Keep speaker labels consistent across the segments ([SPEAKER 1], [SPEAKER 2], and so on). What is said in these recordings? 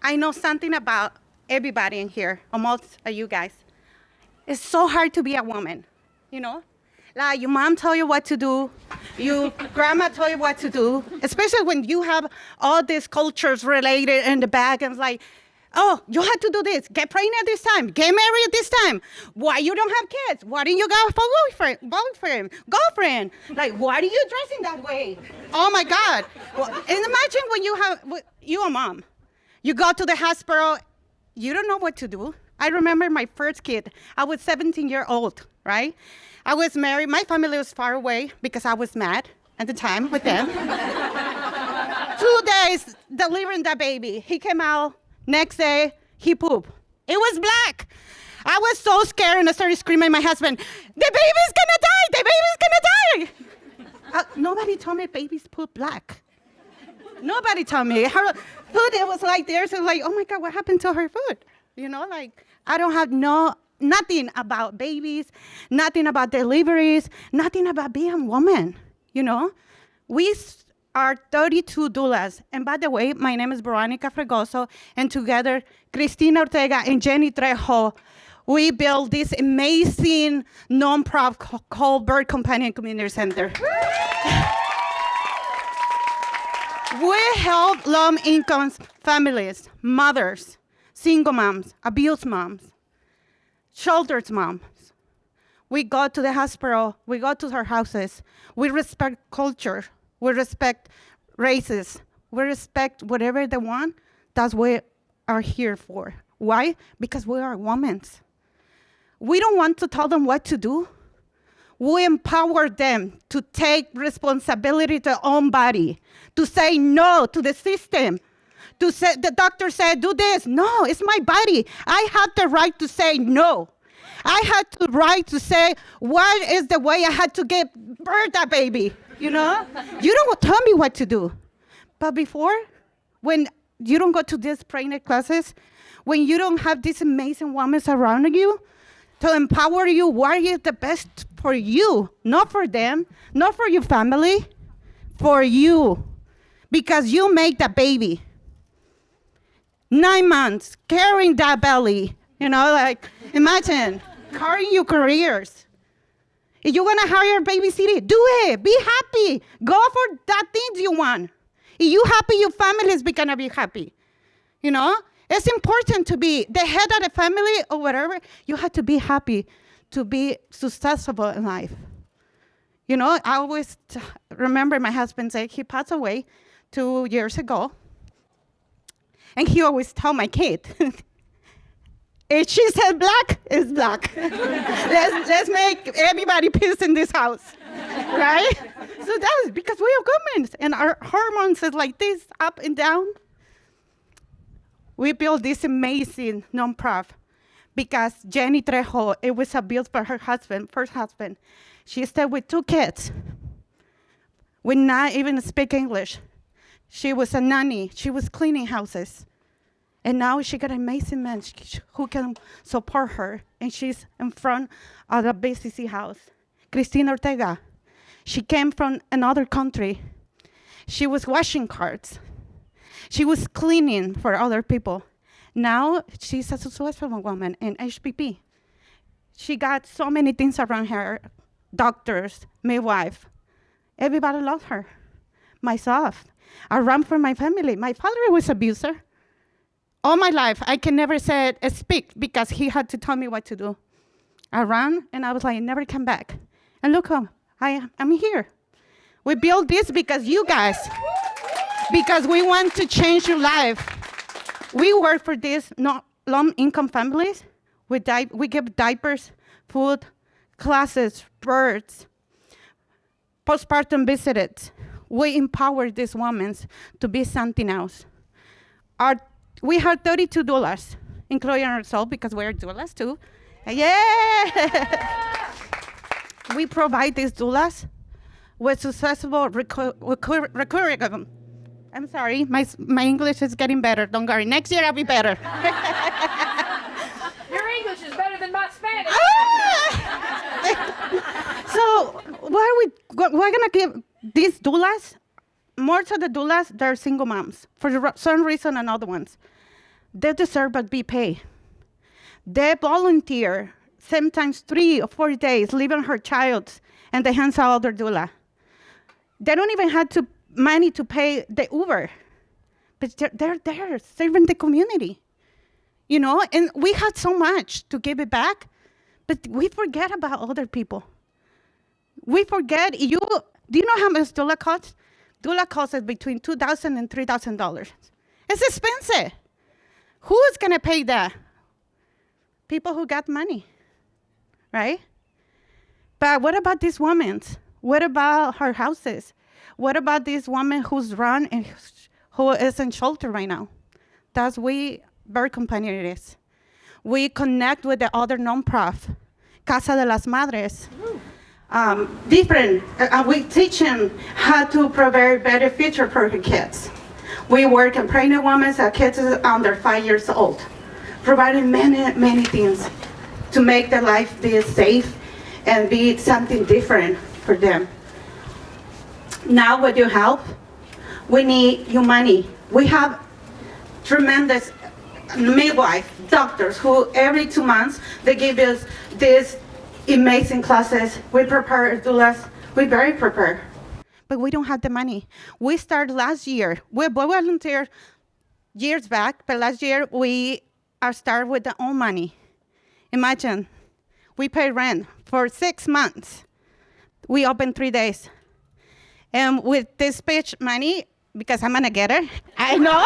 [SPEAKER 1] I know something about everybody in here, almost you guys. It's so hard to be a woman, you know? Like your mom told you what to do, your grandma told you what to do, especially when you have all these cultures related in the back and it's like, oh, you had to do this, get pregnant this time, get married this time. Why you don't have kids? Why didn't you go for girlfriend? Like, why are you dressing that way? Oh my God. Well, and imagine when you a mom, you go to the hospital, you don't know what to do. I remember my first kid, I was 17-year-old, right? I was married, my family was far away because I was mad at the time with them. 2 days delivering that baby. He came out, next day, he pooped. It was black. I was so scared and I started screaming at my husband, the baby's gonna die, the baby's gonna die. Nobody told me babies poop black. Nobody told me. Her food, it was like theirs, it was like, oh my God, what happened to her food? You know, like, I don't have nothing about babies, nothing about deliveries, nothing about being a woman, you know? We are 32 doulas. And by the way, my name is Veronica Fregoso, and together, Cristina Ortega and Jenny Trejo, we built this amazing nonprofit called Birth Companion Community Center. We help low-income families, mothers, single moms, abused moms, sheltered moms. We go to the hospital, we go to their houses, we respect culture, we respect races, we respect whatever they want. That's what we are here for. Why? Because we are women. We don't want to tell them what to do. We empower them to take responsibility to their own body, to say no to the system, to say, the doctor said, do this. No, it's my body. I have the right to say no. I had the right to say, what is the way I had to give birth that baby, you know? You don't tell me what to do. But before, when you don't go to these pregnant classes, when you don't have these amazing women around you to empower you, what is the best for you, not for them, not for your family, for you, because you make the baby. 9 months, carrying that belly, you know, like, imagine, carrying your careers. If you want to hire a babysitter, do it, be happy, go for that things you want. If you happy, your family is gonna be happy, you know? It's important to be the head of the family or whatever. You have to be happy to be successful in life. You know, I always remember my husband say he passed away 2 years ago. And he always told my kid, if she said black, it's black. let's make everybody peace in this house, right? So that's because we are women and our hormones is like this, up and down. We built this amazing nonprofit because Jenny Trejo, it was built for her husband, first husband. She stayed with 2 kids, would not even speak English. She was a nanny. She was cleaning houses. And now she got an amazing man who can support her. And she's in front of the BCC house. Cristina Ortega. She came from another country. She was washing cars. She was cleaning for other people. Now she's a successful woman in HPP. She got so many things around her, doctors, midwife. Everybody loves her. Myself, I run for my family. My father was an abuser. All my life, I can never say speak because he had to tell me what to do. I ran and I was like, never come back. And look, I'm here. We built this because you guys, because we want to change your life. We work for these low-income families. We give diapers, food, classes, births, postpartum visits. We empower these women to be something else. We have 32 doulas, including ourselves, because we're doulas too. Yeah! We provide these doulas with successful recurring. I'm sorry, my English is getting better. Don't worry, next year I'll be better.
[SPEAKER 2] Your English is better than my Spanish.
[SPEAKER 1] So we're gonna give these doulas, more to the doulas, they're single moms, for some reason and other ones. They deserve to be paid. They volunteer sometimes 3 or 4 days, leaving her child in the hands of other doula. They don't even have money to pay the Uber, but they're there serving the community, and we had so much to give it back, but we forget about other people. We forget, do you know how much doula costs? Doula costs us between $2,000 and $3,000. It's expensive. Who is gonna pay that? People who got money, right? But what about these women? What about her houses? What about this woman who's run and who is in shelter right now? That's very company it is. We connect with the other nonprofit, Casa de las Madres. We teach them how to provide better future for her kids. We work in pregnant women and kids under 5 years old, providing many things to make their life be safe and be something different for them. Now with your help, we need your money. We have tremendous midwife, doctors who every 2 months, they give us these amazing classes. We prepare doulas, we're very prepared. But we don't have the money. We started last year. We volunteered years back, but last year we started with our own money. Imagine, we pay rent for 6 months. We open 3 days. And with this pitch money, because I'm gonna get it, I know,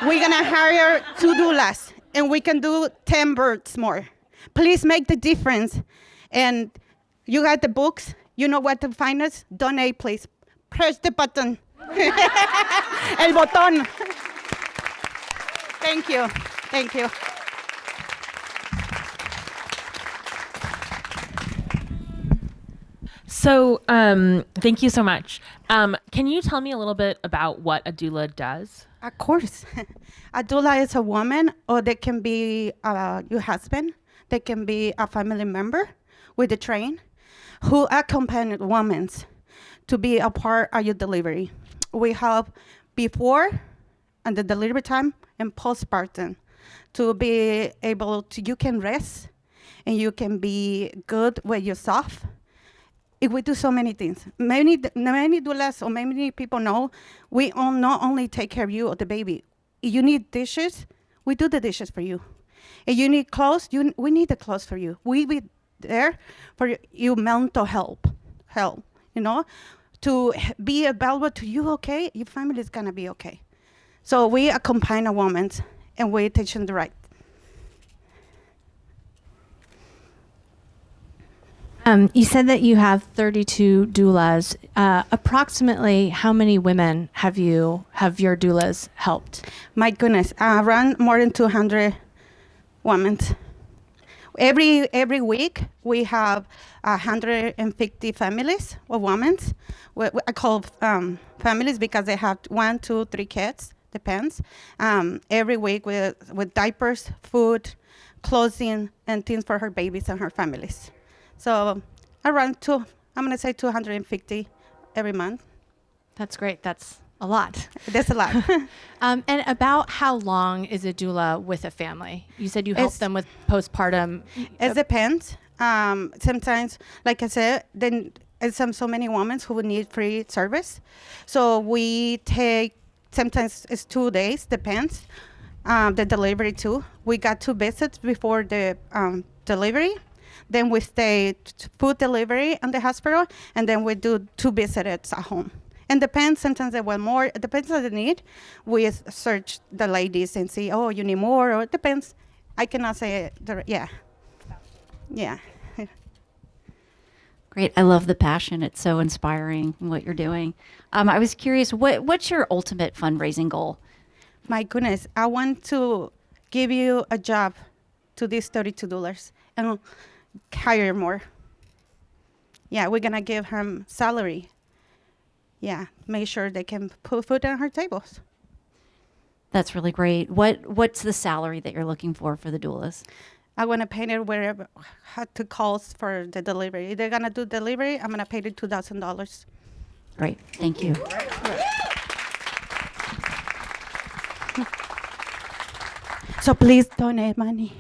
[SPEAKER 1] we're gonna hire 2 doulas, and we can do 10 births more. Please make the difference. And you got the books, you know what to find us? Donate, please. Press the button. El botón. Thank you. Thank you.
[SPEAKER 3] So, thank you so much. Can you tell me a little bit about what a doula does?
[SPEAKER 1] Of course. A doula is a woman, or they can be your husband. They can be a family member with a train who accompany women to be a part of your delivery. We have before and the delivery time and postpartum to be able to, you can rest and you can be good with yourself. If we do so many things, many doulas or many people know, we not only take care of you or the baby. If you need dishes, we do the dishes for you. If you need clothes, we need the clothes for you. We be there for your mental help, to be available to you, okay? Your family is gonna be okay. So we accompany a woman and we teach them the right.
[SPEAKER 4] You said that you have 32 doulas. Approximately how many women have your doulas helped?
[SPEAKER 1] My goodness, around more than 200 women. Every week we have 150 families of women. I call families because they have 1, 2, 3 kids, depends. Every week with diapers, food, clothing, and things for her babies and her families. So around 250 every month.
[SPEAKER 4] That's great. That's a lot.
[SPEAKER 1] That's a lot.
[SPEAKER 4] And about how long is a doula with a family? You said you help them with postpartum.
[SPEAKER 1] It depends. Sometimes, like I said, then there's so many women who would need free service. So we take, sometimes it's 2 days, depends. The delivery too. We got 2 visits before the delivery. Then we stay food delivery in the hospital, and then we do 2 visits at home. And depends, sometimes they want more. It depends on the need. We search the ladies and see, oh, you need more, or it depends. I cannot say it. Yeah.
[SPEAKER 5] Great. I love the passion. It's so inspiring what you're doing. I was curious, what's your ultimate fundraising goal?
[SPEAKER 1] My goodness, I want to give you a job to these $32 and hire more. Yeah, we're going to give her salary. Yeah, make sure they can put food on her tables.
[SPEAKER 5] That's really great. What's the salary that you're looking for the doulas?
[SPEAKER 1] I want to pay it wherever had to cost for the delivery. If they're gonna do delivery, I'm gonna pay it $2,000.
[SPEAKER 5] Great, thank you.
[SPEAKER 1] So please donate money.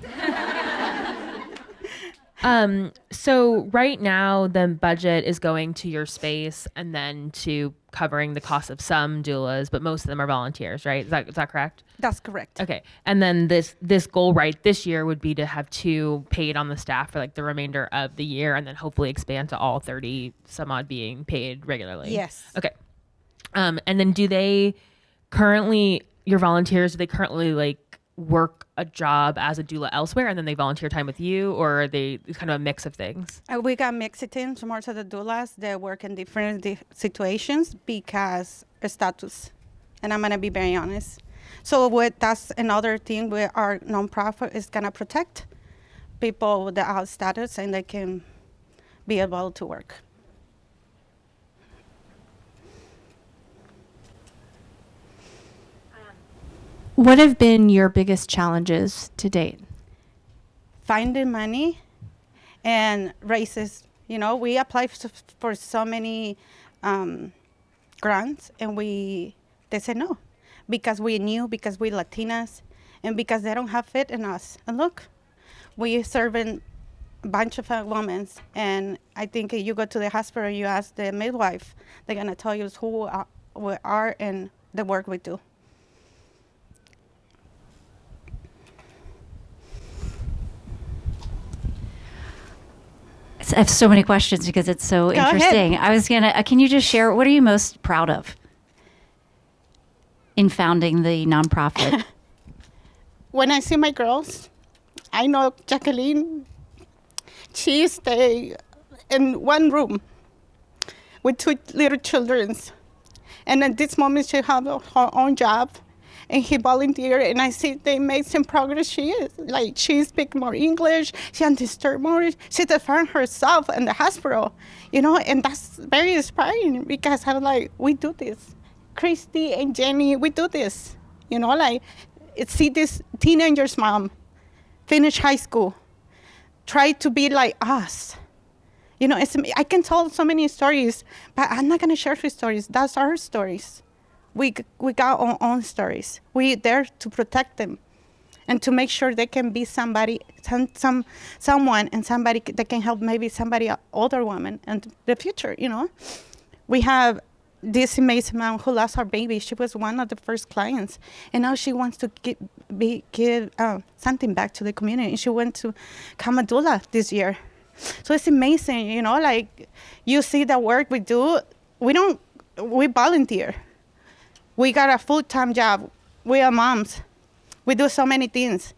[SPEAKER 3] So right now the budget is going to your space and then to covering the cost of some doulas, but most of them are volunteers, right? Is that correct?
[SPEAKER 1] That's correct.
[SPEAKER 3] Okay. And then this goal right this year would be to have 2 paid on the staff for like the remainder of the year and then hopefully expand to all 30 some odd being paid regularly.
[SPEAKER 1] Yes.
[SPEAKER 3] Okay. And then do they currently, your volunteers, do they currently like work a job as a doula elsewhere and then they volunteer time with you, or are they kind of a mix of things?
[SPEAKER 1] We got mixed teams. Most of the doulas, they work in different situations because of status. And I'm going to be very honest. So that's another thing where our nonprofit is going to protect people without status and they can be able to work.
[SPEAKER 4] What have been your biggest challenges to date?
[SPEAKER 1] Finding money and raises. You know, we applied for so many grants and they said no because we're new, because we're Latinas, and because they don't have faith in us. And look, we serving a bunch of women, and I think you go to the hospital and you ask the midwife, they're going to tell you who we are and the work we do.
[SPEAKER 5] I have so many questions because it's so
[SPEAKER 1] Go ahead.
[SPEAKER 5] interesting. I was gonna. Can you just share what are you most proud of in founding the nonprofit?
[SPEAKER 1] When I see my girls, I know Jacqueline, she stay in one room with 2 little children. And at this moment, she have her own job. And he volunteered, and I see they made some progress. She speaks more English. She understands more. She defends herself in the hospital, you know, and that's very inspiring because I'm like, we do this. Christy and Jenny, we do this, you know, like, see this teenager's mom finish high school, try to be like us. You know, I can tell so many stories, but I'm not going to share her stories. That's our stories. We got our own stories. We're there to protect them and to make sure they can be somebody, someone and somebody that can help maybe somebody, older woman in the future, you know. We have this amazing mom who lost her baby. She was one of the first clients. And now she wants to give something back to the community. And she went to become a doula this year. So it's amazing, you know, like you see the work we do. We volunteer. We got a full-time job. We are moms. We do so many things.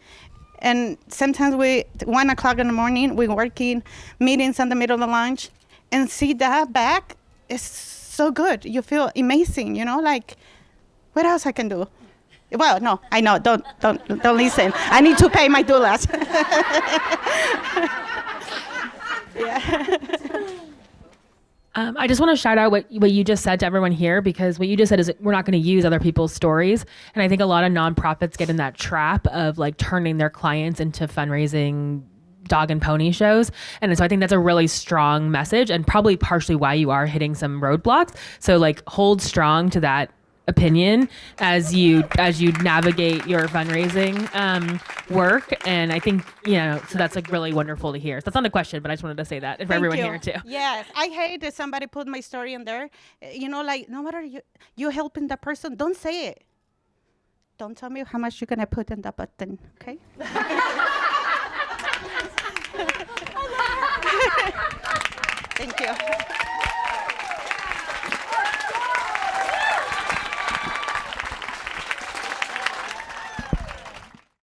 [SPEAKER 1] And sometimes 1 o'clock in the morning, we're working, meetings in the middle of lunch, and see that back is so good. You feel amazing, you know, like, what else I can do? Well, no, I know, don't listen. I need to pay my doulas. Yeah.
[SPEAKER 3] I just want to shout out what you just said to everyone here, because what you just said is we're not going to use other people's stories. And I think a lot of nonprofits get in that trap of like turning their clients into fundraising dog and pony shows. And so I think that's a really strong message and probably partially why you are hitting some roadblocks. So like hold strong to that opinion as you navigate your fundraising work. And I think, you know, so that's like really wonderful to hear. So that's not a question, but I just wanted to say that for everyone here too.
[SPEAKER 1] Yes, I hate that somebody put my story in there. You know, like no matter you helping the person, don't say it. Don't tell me how much you're gonna put in the button, okay?